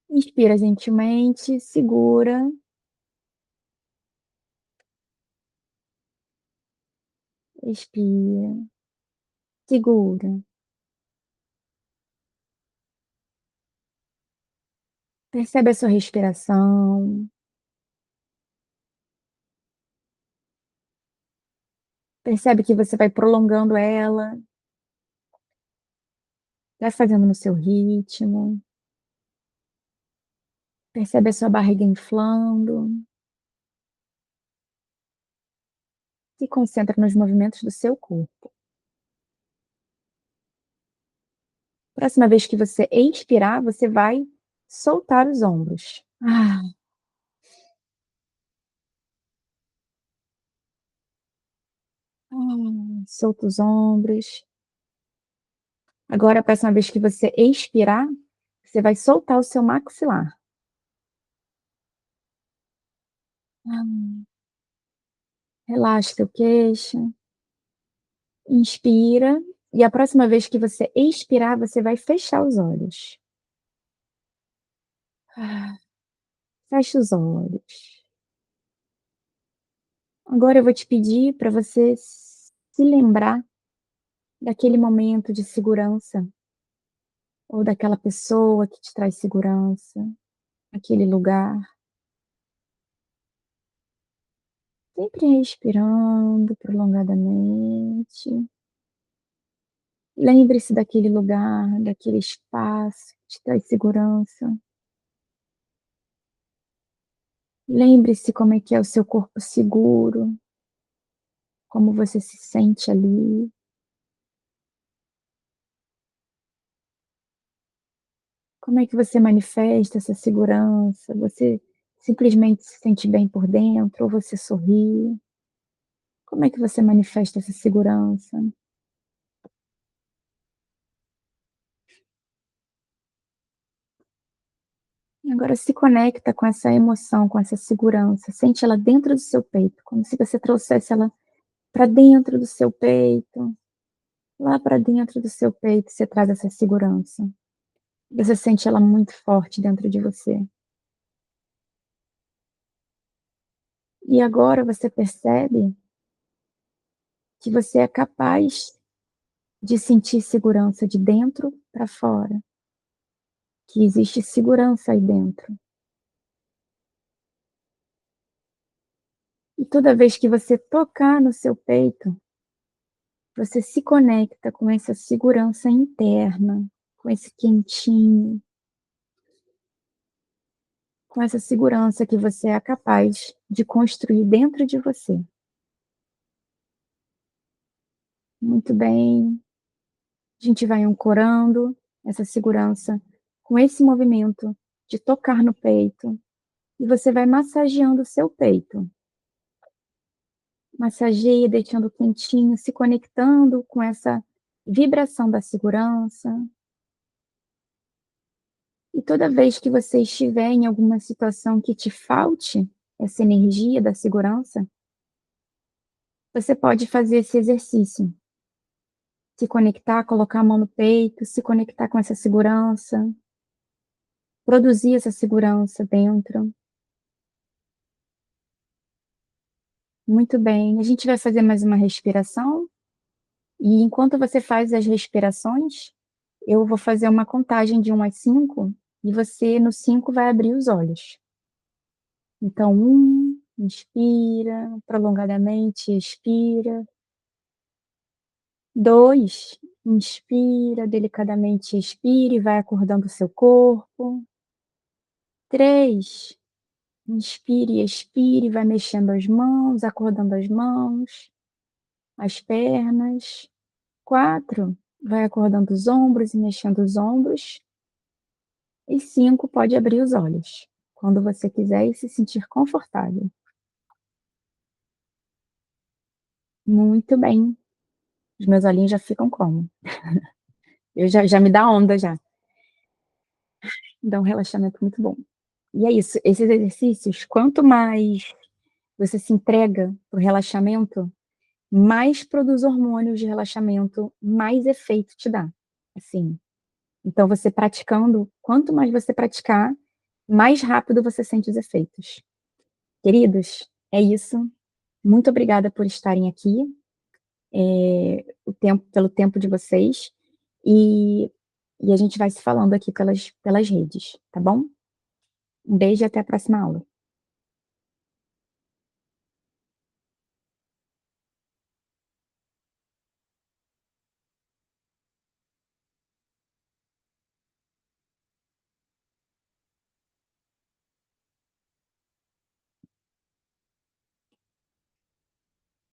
Speaker 1: Inspira gentilmente, segura, expira, segura. Percebe a sua respiração, percebe que você vai prolongando ela, vai fazendo no seu ritmo, percebe a sua barriga inflando, se concentra nos movimentos do seu corpo. Próxima vez que você expirar, você vai soltar os ombros. Solta os ombros. Agora, a próxima vez que você expirar, você vai soltar o seu maxilar. Ah, relaxa seu queixo. Inspira. E a próxima vez que você expirar, você vai fechar os olhos. Ah, fecha os olhos. Agora eu vou te pedir para você se lembrar daquele momento de segurança, ou daquela pessoa que te traz segurança, aquele lugar. Sempre respirando prolongadamente. Lembre-se daquele lugar, daquele espaço que te traz segurança. Lembre-se como é que é o seu corpo seguro, como você se sente ali. Como é que você manifesta essa segurança? Você Simplesmente se sente bem por dentro ou você sorri? Como é que você manifesta essa segurança? E agora se conecta com essa emoção, com essa segurança, sente ela dentro do seu peito, como se você trouxesse ela para dentro do seu peito, lá para dentro do seu peito você traz essa segurança. Você sente ela muito forte dentro de você. E agora você percebe que você é capaz de sentir segurança de dentro para fora, que existe segurança aí dentro. E toda vez que você tocar no seu peito, você se conecta com essa segurança interna, com esse quentinho, com essa segurança que você é capaz de construir dentro de você. Muito bem. A gente vai ancorando essa segurança com esse movimento de tocar no peito e você vai massageando o seu peito. Massageia, deixando quentinho, se conectando com essa vibração da segurança. E toda vez que você estiver em alguma situação que te falte essa energia da segurança, você pode fazer esse exercício. Se conectar, colocar a mão no peito, se conectar com essa segurança, produzir essa segurança dentro. Muito bem. A gente vai fazer mais uma respiração, e enquanto você faz as respirações, eu vou fazer uma contagem de 1 a 5, e você no 5 vai abrir os olhos. Então 1, inspira prolongadamente, expira. 2, inspira delicadamente, expira e vai acordando o seu corpo. 3, inspire e expire, vai mexendo as mãos, acordando as mãos, as pernas. 4, vai acordando os ombros e mexendo os ombros. E 5, pode abrir os olhos, quando você quiser e se sentir confortável. Muito bem, os meus olhinhos já ficam como? Eu já me dá onda já, dá um relaxamento muito bom. E é isso, esses exercícios, quanto mais você se entrega para o relaxamento, mais produz hormônios de relaxamento, mais efeito te dá, assim. Então você praticando, quanto mais você praticar, mais rápido você sente os efeitos. Queridos, é isso. Muito obrigada por estarem aqui, pelo tempo de vocês, e a gente vai se falando aqui pelas redes, tá bom? Um beijo e até a próxima aula.